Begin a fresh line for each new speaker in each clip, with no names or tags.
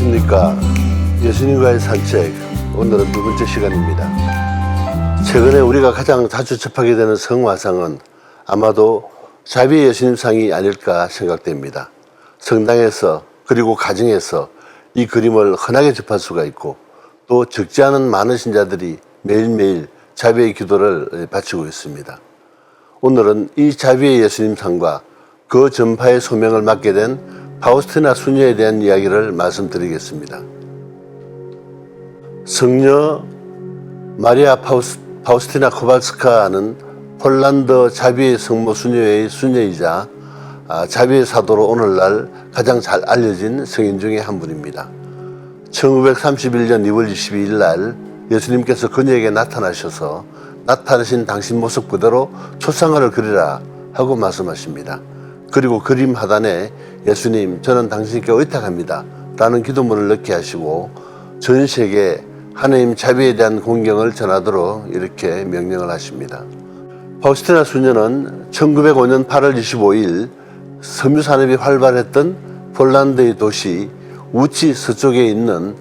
안녕하십니까. 예수님과의 산책, 오늘은 두 번째 시간입니다. 최근에 우리가 가장 자주 접하게 되는 성화상은 아마도 자비의 예수님상이 아닐까 생각됩니다. 성당에서 그리고 가정에서 이 그림을 흔하게 접할 수가 있고, 또 적지 않은 많은 신자들이 매일매일 자비의 기도를 바치고 있습니다. 오늘은 이 자비의 예수님상과 그 전파의 소명을 맡게 된 파우스티나 수녀에 대한 이야기를 말씀드리겠습니다. 성녀 마리아 파우스티나 코발스카는 폴란드 자비의 성모 수녀의 수녀이자 자비의 사도로 오늘날 가장 잘 알려진 성인 중에 한 분입니다. 1931년 2월 22일 날 예수님께서 그녀에게 나타나셔서 나타나신 당신 모습 그대로 초상화를 그리라 하고 말씀하십니다. 그리고 그림 하단에 예수님, 저는 당신께 의탁합니다 라는 기도문을 넣게 하시고 전 세계에 하나님 자비에 대한 공경을 전하도록 이렇게 명령을 하십니다. 파우스티나 수녀는 1905년 8월 25일 섬유 산업이 활발했던 폴란드의 도시 우치 서쪽에 있는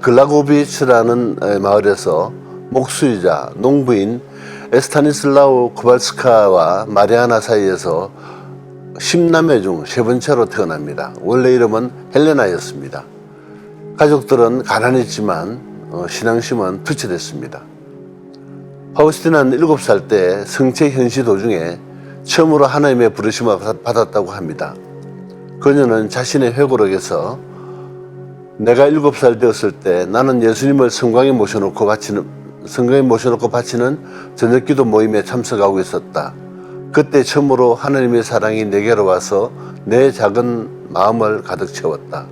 글라고비츠라는 마을에서 목수이자 농부인 에스타니슬라우 코발스카와 마리아나 사이에서 10남매 중 세 번째로 태어납니다. 원래 이름은 헬레나였습니다. 가족들은 가난했지만 신앙심은 투철했습니다. 파우스티나는 7살 때 성체 현시 도중에 처음으로 하나님의 부르심을 받았다고 합니다. 그녀는 자신의 회고록에서 내가 7살 되었을 때 나는 예수님을 성곽에 모셔놓고 바치는 저녁기도 모임에 참석하고 있었다. 그때 처음으로 하나님의 사랑이 내게로 와서 내 작은 마음을 가득 채웠다.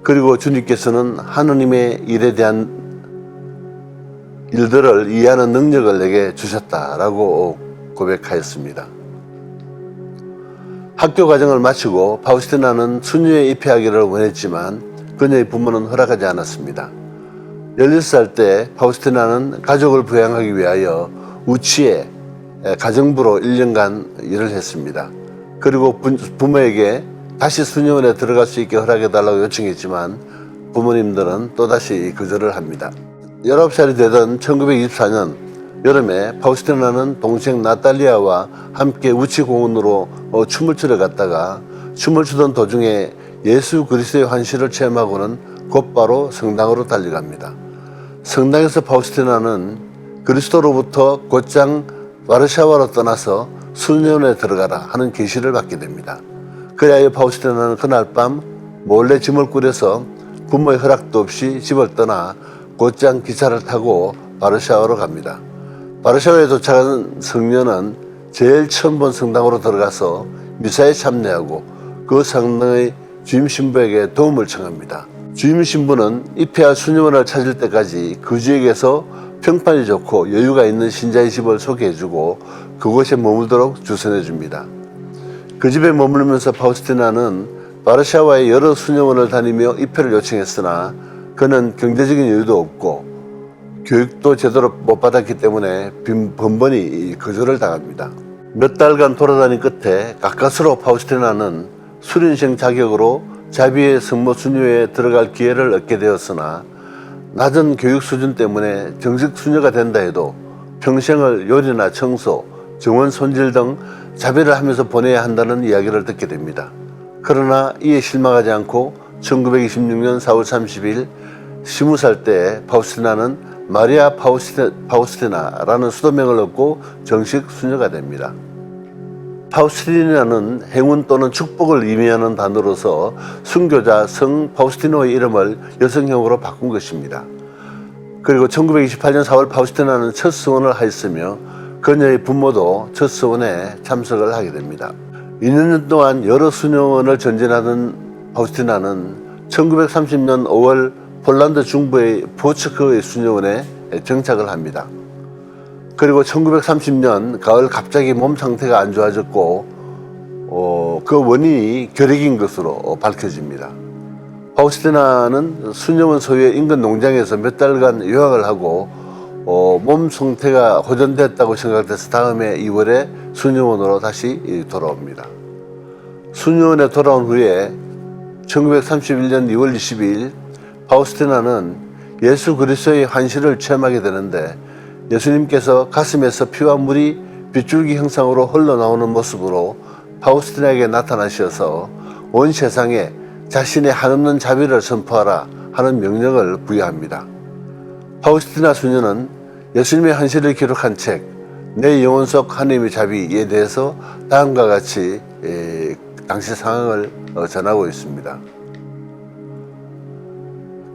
그리고 주님께서는 하나님의 일에 대한 일들을 이해하는 능력을 내게 주셨다라고 고백하였습니다. 학교 과정을 마치고 파우스티나는 수녀에 입회하기를 원했지만 그녀의 부모는 허락하지 않았습니다. 16살 때 파우스티나는 가족을 부양하기 위하여 우치에 가정부로 1년간 일을 했습니다. 그리고 부모에게 다시 수녀원에 들어갈 수 있게 허락해달라고 요청했지만 부모님들은 또다시 거절을 합니다. 19살이 되던 1924년 여름에 파우스티나는 동생 나탈리아와 함께 우치 공원으로 춤을 추러 갔다가 춤을 추던 도중에 예수 그리스도의 환시를 체험하고는 곧바로 성당으로 달려갑니다. 성당에서 파우스티나는 그리스도로부터 곧장 와르샤와로 떠나서 수녀원에 들어가라 하는 계시를 받게 됩니다. 그리하여 파우스티나는 그날 밤 몰래 짐을 꾸려서 부모의 허락도 없이 집을 떠나 곧장 기차를 타고 와르샤와로 갑니다. 와르샤와에 도착한 성녀는 제일 처음 본 성당으로 들어가서 미사에 참여하고 그 성당의 주임 신부에게 도움을 청합니다. 주임 신부는 입회할 수녀원을 찾을 때까지 그 지역에서 평판이 좋고 여유가 있는 신자의 집을 소개해주고 그곳에 머물도록 주선해줍니다. 그 집에 머물면서 파우스티나는 와르샤와의 여러 수녀원을 다니며 입회를 요청했으나 그는 경제적인 여유도 없고 교육도 제대로 못 받았기 때문에 번번이 거절을 당합니다. 몇 달간 돌아다닌 끝에 가까스로 파우스티나는 수련생 자격으로 자비의 성모 수녀에 들어갈 기회를 얻게 되었으나 낮은 교육 수준 때문에 정식 수녀가 된다 해도 평생을 요리나 청소, 정원 손질 등 자비를 하면서 보내야 한다는 이야기를 듣게 됩니다. 그러나 이에 실망하지 않고 1926년 4월 30일 20살 때 파우스티나는 마리아 파우스티나라는 수도명을 얻고 정식 수녀가 됩니다. 파우스티나는 행운 또는 축복을 의미하는 단어로서 순교자 성 파우스티노의 이름을 여성형으로 바꾼 것입니다. 그리고 1928년 4월 파우스티나는 첫 서원을 하였으며 그녀의 부모도 첫 서원에 참석을 하게 됩니다. 2년 동안 여러 수녀원을 전진하던 파우스티나는 1930년 5월 폴란드 중부의 포츠크의 수녀원에 정착을 합니다. 그리고 1930년 가을 갑자기 몸 상태가 안 좋아졌고 그 원인이 결핵인 것으로 밝혀집니다. 파우스티나는 수녀원 소유의 인근 농장에서 몇 달간 유학을 하고 몸 상태가 호전됐다고 생각돼서 다음해 2월에 수녀원으로 다시 돌아옵니다. 수녀원에 돌아온 후에 1931년 2월 22일 파우스티나는 예수 그리스도의 환시를 체험하게 되는데 예수님께서 가슴에서 피와 물이 빗줄기 형상으로 흘러나오는 모습으로 파우스티나에게 나타나셔서 온 세상에 자신의 한없는 자비를 선포하라 하는 명령을 부여합니다. 파우스티나 수녀는 예수님의 환시를 기록한 책 내 영혼 속 하나님의 자비에 대해서 다음과 같이 당시 상황을 전하고 있습니다.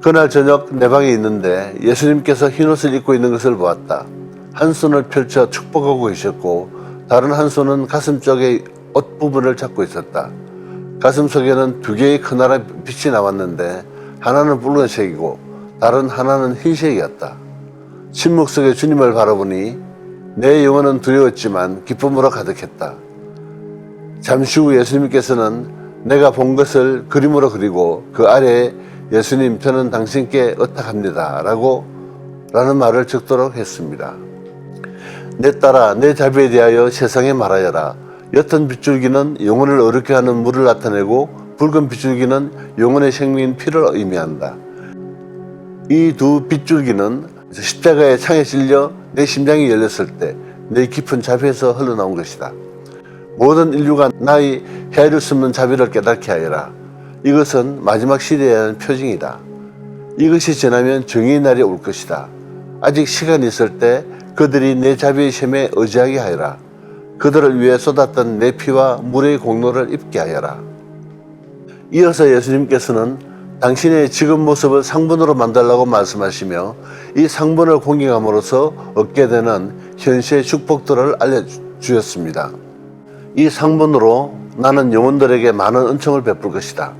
그날 저녁 내 방에 있는데 예수님께서 흰옷을 입고 있는 것을 보았다. 한 손을 펼쳐 축복하고 계셨고 다른 한 손은 가슴 쪽의 옷 부분을 잡고 있었다. 가슴 속에는 두 개의 커다란 빛이 나왔는데 하나는 붉은색이고 다른 하나는 흰색이었다. 침묵 속에 주님을 바라보니 내 영혼은 두려웠지만 기쁨으로 가득했다. 잠시 후 예수님께서는 내가 본 것을 그림으로 그리고 그 아래에 예수님 저는 당신께 의탁합니다 라는 말을 적도록 했습니다. 내 딸아 내 자비에 대하여 세상에 말하여라. 옅은 빗줄기는 영혼을 어렵게 하는 물을 나타내고 붉은 빗줄기는 영혼의 생명인 피를 의미한다. 이 두 빗줄기는 십자가의 창에 찔려 내 심장이 열렸을 때 내 깊은 자비에서 흘러나온 것이다. 모든 인류가 나의 헤아릴 수 없는 자비를 깨닫게 하여라. 이것은 마지막 시대에 대한 표징이다. 이것이 지나면 정의의 날이 올 것이다. 아직 시간이 있을 때 그들이 내 자비의 셈에 의지하게 하여라. 그들을 위해 쏟았던 내 피와 물의 공로를 입게 하여라. 이어서 예수님께서는 당신의 지금 모습을 상분으로 만들라고 말씀하시며 이 상분을 공경함으로써 얻게 되는 현세의 축복들을 알려주셨습니다. 이 상분으로 나는 영혼들에게 많은 은총을 베풀 것이다.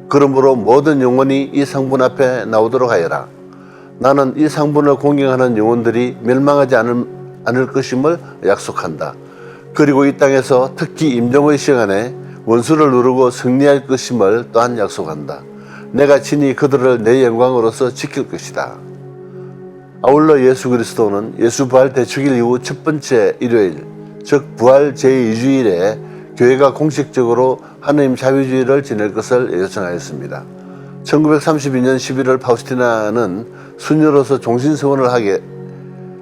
그러므로 모든 영혼이 이 상분 앞에 나오도록 하여라. 나는 이 상분을 공경하는 영혼들이 멸망하지 않을 것임을 약속한다. 그리고 이 땅에서 특히 임종의 시간에 원수를 누르고 승리할 것임을 또한 약속한다. 내가 친히 그들을 내 영광으로서 지킬 것이다. 아울러 예수 그리스도는 예수 부활 대축일 이후 첫 번째 일요일, 즉 부활 제2주일에 교회가 공식적으로 하느님 자비주의를 지낼 것을 요청하였습니다. 1932년 11월 파우스티나는 수녀로서 종신서원을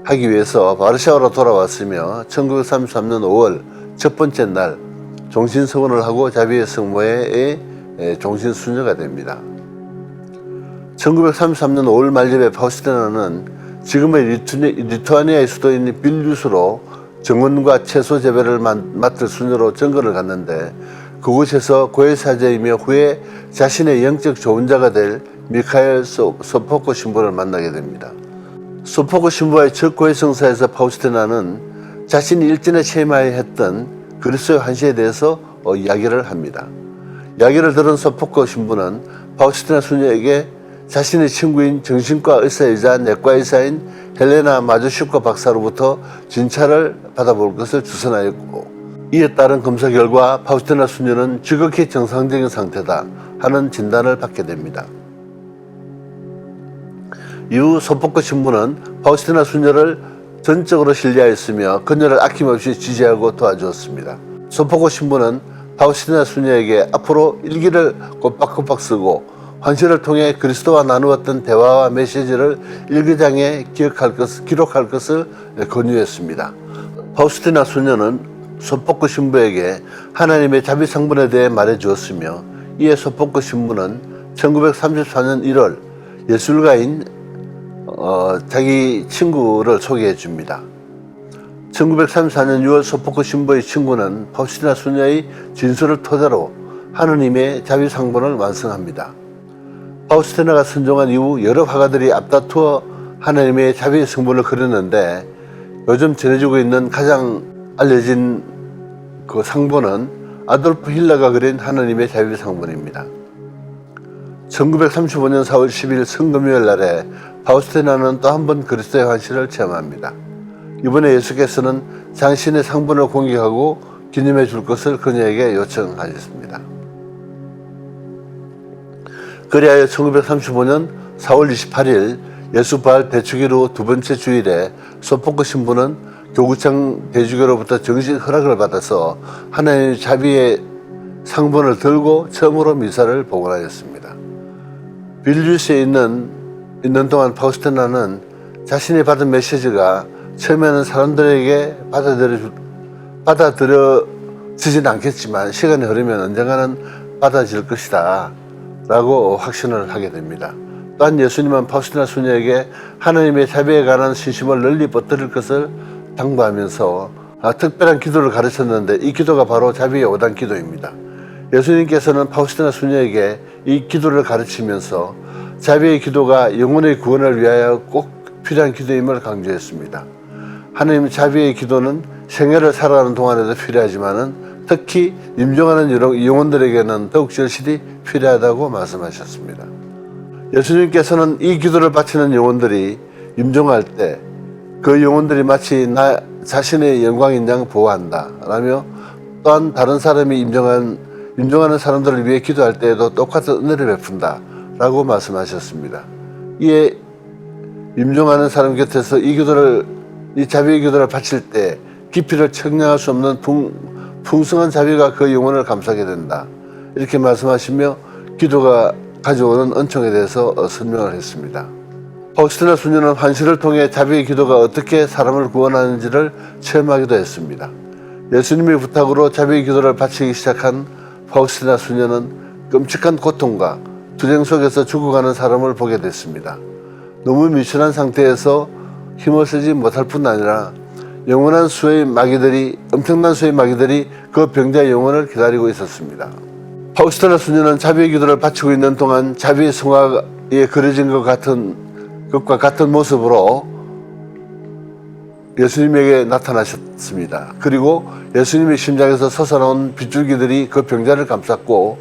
하기 위해서 바르샤바로 돌아왔으며 1933년 5월 첫 번째 날 종신서원을 하고 자비의 성모의 종신수녀가 됩니다. 1933년 5월 말쯤에 파우스티나는 지금의 리투아니아의 수도인 빌뉴스로 정원과 채소 재배를 맡을 수녀로 정거를 갔는데 그곳에서 고해사제이며 후에 자신의 영적 조언자가 될 미카엘 소포코 신부를 만나게 됩니다. 소포코 신부와의 첫 고해성사에서 파우스티나는 자신이 일전에 체험하여 했던 그리스도의 환시에 대해서 이야기를 합니다. 이야기를 들은 소포코 신부는 파우스티나 수녀에게 자신의 친구인 정신과 의사이자 내과 의사인 헬레나 마주슈코 박사로부터 진찰을 받아볼 것을 주선하였고 이에 따른 검사 결과 파우스티나 수녀는 지극히 정상적인 상태다 하는 진단을 받게 됩니다. 이후 소포코 신부는 파우스티나 수녀를 전적으로 신뢰하였으며 그녀를 아낌없이 지지하고 도와주었습니다. 소포코 신부는 파우스티나 수녀에게 앞으로 일기를 꼬박꼬박 쓰고 환시를 통해 그리스도와 나누었던 대화와 메시지를 일기장에 기록할 것을 권유했습니다. 파우스티나 수녀는 소포코 신부에게 하나님의 자비 성분에 대해 말해주었으며 이에 소포코 신부는 1934년 1월 예술가인 자기 친구를 소개해 줍니다. 1934년 6월 소포코 신부의 친구는 파우스티나 수녀의 진술을 토대로 하느님의 자비 상분을 완성합니다. 파우스티나가 선종한 이후 여러 화가들이 앞다투어 하나님의 자비의 성분을 그렸는데 요즘 전해지고 있는 가장 알려진 그 상본은 아돌프 힐러가 그린 하나님의 자비 상본입니다. 1935년 4월 10일 성금요일 날에 파우스티나는 또 한 번 그리스도의 환시를 체험합니다. 이번에 예수께서는 당신의 상분을 공격하고 기념해 줄 것을 그녀에게 요청하셨습니다. 그리하여 1935년 4월 28일 예수 부활 대축일 후 두 번째 주일에 소포코 신부는 교구청 대주교로부터 정식 허락을 받아서 하나님의 자비의 상본을 들고 처음으로 미사를 복원하였습니다. 빌뉴스에 있는 동안 파우스티나는 자신이 받은 메시지가 처음에는 사람들에게 받아들여지진 않겠지만 시간이 흐르면 언젠가는 받아질 것이다 라고 확신을 하게 됩니다. 또한 예수님은 파우스티나 수녀에게 하나님의 자비에 관한 신심을 널리 뻗들일 것을 당부하면서 특별한 기도를 가르쳤는데 이 기도가 바로 자비의 5단 기도입니다. 예수님께서는 파우스티나 수녀에게 이 기도를 가르치면서 자비의 기도가 영혼의 구원을 위하여 꼭 필요한 기도임을 강조했습니다. 하나님 자비의 기도는 생애를 살아가는 동안에도 필요하지만은 특히 임종하는 영혼들에게는 더욱 절실히 필요하다고 말씀하셨습니다. 예수님께서는 이 기도를 바치는 영혼들이 임종할 때 그 영혼들이 마치 나 자신의 영광인 양 보호한다 라며 또한 다른 사람이 임종하는 사람들을 위해 기도할 때에도 똑같은 은혜를 베푼다 라고 말씀하셨습니다. 이에 임종하는 사람 곁에서 이 자비의 기도를 바칠 때 깊이를 측량할 수 없는 풍성한 자비가 그 영혼을 감싸게 된다 이렇게 말씀하시며 기도가 가져오는 은총에 대해서 설명을 했습니다. 파우스티나 수녀는 환시를 통해 자비의 기도가 어떻게 사람을 구원하는지를 체험하기도 했습니다. 예수님의 부탁으로 자비의 기도를 바치기 시작한 파우스티나 수녀는 끔찍한 고통과 투쟁 속에서 죽어가는 사람을 보게 됐습니다. 너무 미천한 상태에서 힘을 쓰지 못할 뿐 아니라 엄청난 수의 마귀들이 그 병자의 영혼을 기다리고 있었습니다. 파우스티나 수녀는 자비의 기도를 바치고 있는 동안 자비의 성화에 그려진 것과 같은 모습으로 예수님에게 나타나셨습니다. 그리고 예수님의 심장에서 솟아나온 빗줄기들이 그 병자를 감쌌고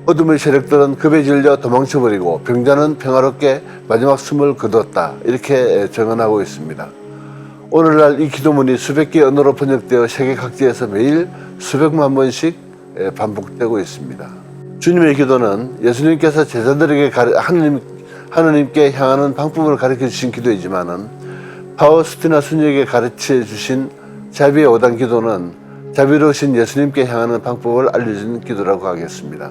어둠의 세력들은 급에 질려 도망쳐버리고 병자는 평화롭게 마지막 숨을 거두었다 이렇게 증언하고 있습니다. 오늘날 이 기도문이 수백 개의 언어로 번역되어 세계 각지에서 매일 수백만 번씩 반복되고 있습니다. 주님의 기도는 예수님께서 제자들에게 하느님께 향하는 방법을 가르쳐 주신 기도이지만은 파우스티나 수녀에게 가르쳐 주신 자비의 5단 기도는 자비로우신 예수님께 향하는 방법을 알려준 기도라고 하겠습니다.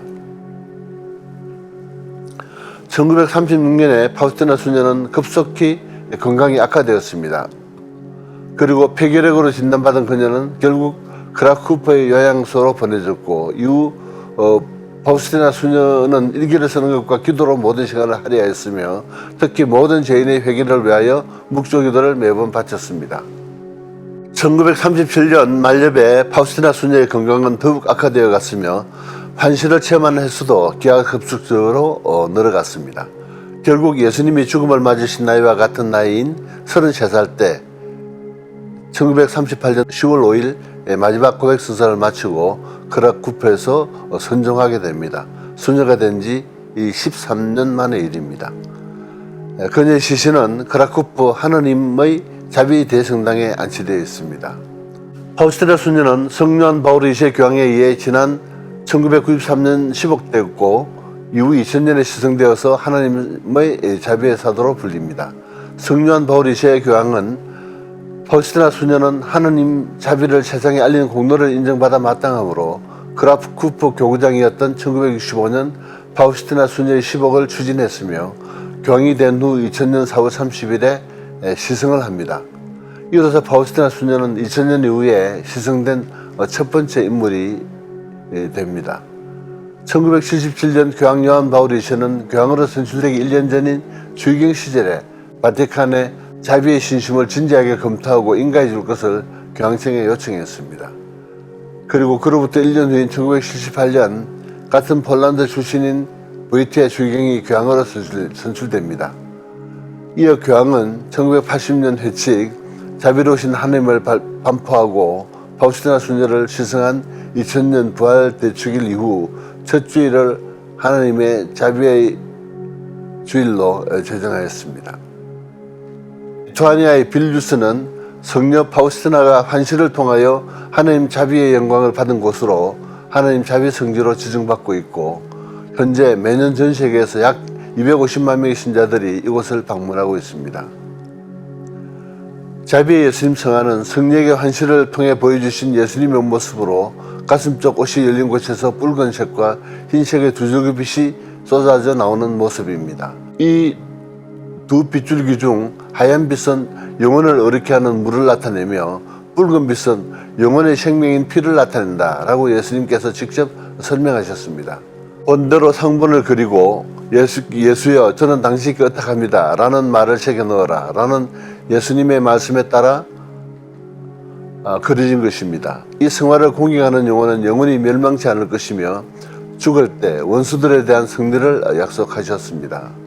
1936년에 파우스티나 수녀는 급속히 건강이 악화되었습니다. 그리고 폐결핵으로 진단받은 그녀는 결국 크라쿠프의 요양소로 보내졌고 이후 파우스티나 수녀는 일기를 쓰는 것과 기도로 모든 시간을 할애하였으며 특히 모든 죄인의 회개를 위하여 묵조기도를 매번 바쳤습니다. 1937년 말엽에 파우스티나 수녀의 건강은 더욱 악화되어 갔으며 환시를 체험하는 횟수도 기하급수적으로 늘어갔습니다. 결국 예수님이 죽음을 맞으신 나이와 같은 나이인 33살 때 1938년 10월 5일 마지막 고백 순서를 마치고 크라쿠프에서 선종하게 됩니다. 수녀가 된 지 13년 만의 일입니다. 그녀의 시신은 크라쿠프 하느님의 자비 대성당에 안치되어 있습니다. 파우스티나 수녀는 성요한 바울 2세 교황에 의해 지난 1993년 시복되었고 이후 2000년에 시성되어서 하나님의 자비의 사도로 불립니다. 성요한 바울 2세 교황은 파우스티나 수녀는 하느님 자비를 세상에 알리는 공로를 인정받아 마땅하므로 크라쿠프 교구장이었던 1965년 파우스티나 수녀의 시복을 추진했으며 교황이 된 후 2000년 4월 30일에 시승을 합니다. 이로써 파우스티나 수녀는 2000년 이후에 시승된 첫 번째 인물이 됩니다. 1977년 교황 요한 바울 2세는 교황으로 선출되기 1년 전인 주의경 시절에 바티칸에 자비의 신심을 진지하게 검토하고 인가해 줄 것을 교황청에 요청했습니다. 그리고 그로부터 1년 후인 1978년 같은 폴란드 출신인 보이티아 주의경이 교황으로 선출됩니다. 이어 교황은 1980년 회칙 자비로우신 하나님을 반포하고 파우스티나 수녀를 시승한 2000년 부활 대축일 이후 첫 주일을 하나님의 자비의 주일로 제정하였습니다. 리투아니아의 빌뉴스는 성녀 파우스티나가 환시를 통하여 하나님 자비의 영광을 받은 곳으로 하나님 자비 성지로 지정받고 있고 현재 매년 전 세계에서 약 250만 명의 신자들이 이곳을 방문하고 있습니다. 자비의 예수님 성화는 성령의 환시를 통해 보여주신 예수님의 모습으로 가슴 쪽 옷이 열린 곳에서 붉은색과 흰색의 두 줄기 빛이 쏟아져 나오는 모습입니다. 이 두 빗줄기 중 하얀 빛은 영혼을 어렵게 하는 물을 나타내며 붉은 빛은 영혼의 생명인 피를 나타낸다 라고 예수님께서 직접 설명하셨습니다. 본대로 성분을 그리고 예수여 저는 당신께 의탁합니다 라는 말을 새겨 넣어라 라는 예수님의 말씀에 따라 그려진 것입니다. 이 성화를 공경하는 영혼은 영원히 멸망치 않을 것이며 죽을 때 원수들에 대한 승리를 약속하셨습니다.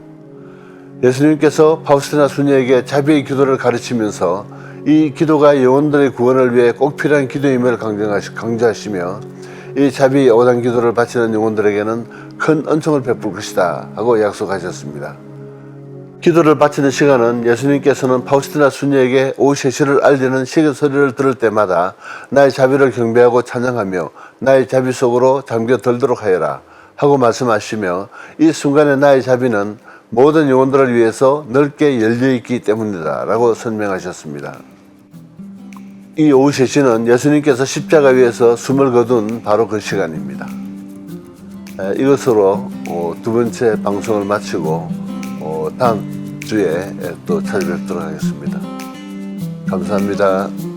예수님께서 파우스티나 수녀에게 자비의 기도를 가르치면서 이 기도가 영혼들의 구원을 위해 꼭 필요한 기도임을 강조하시며 이 자비 오단 기도를 바치는 영혼들에게는 큰 은총을 베풀 것이다 하고 약속하셨습니다. 기도를 바치는 시간은 예수님께서는 파우스티나 수녀에게 오후 3시를 알리는 시계 소리를 들을 때마다 나의 자비를 경배하고 찬양하며 나의 자비 속으로 잠겨들도록 하여라 하고 말씀하시며 이 순간에 나의 자비는 모든 영혼들을 위해서 넓게 열려있기 때문이다 라고 설명하셨습니다. 이 오후 3시는 예수님께서 십자가 위에서 숨을 거둔 바로 그 시간입니다. 이것으로 두 번째 방송을 마치고 다음 주에 또 찾아뵙도록 하겠습니다. 감사합니다.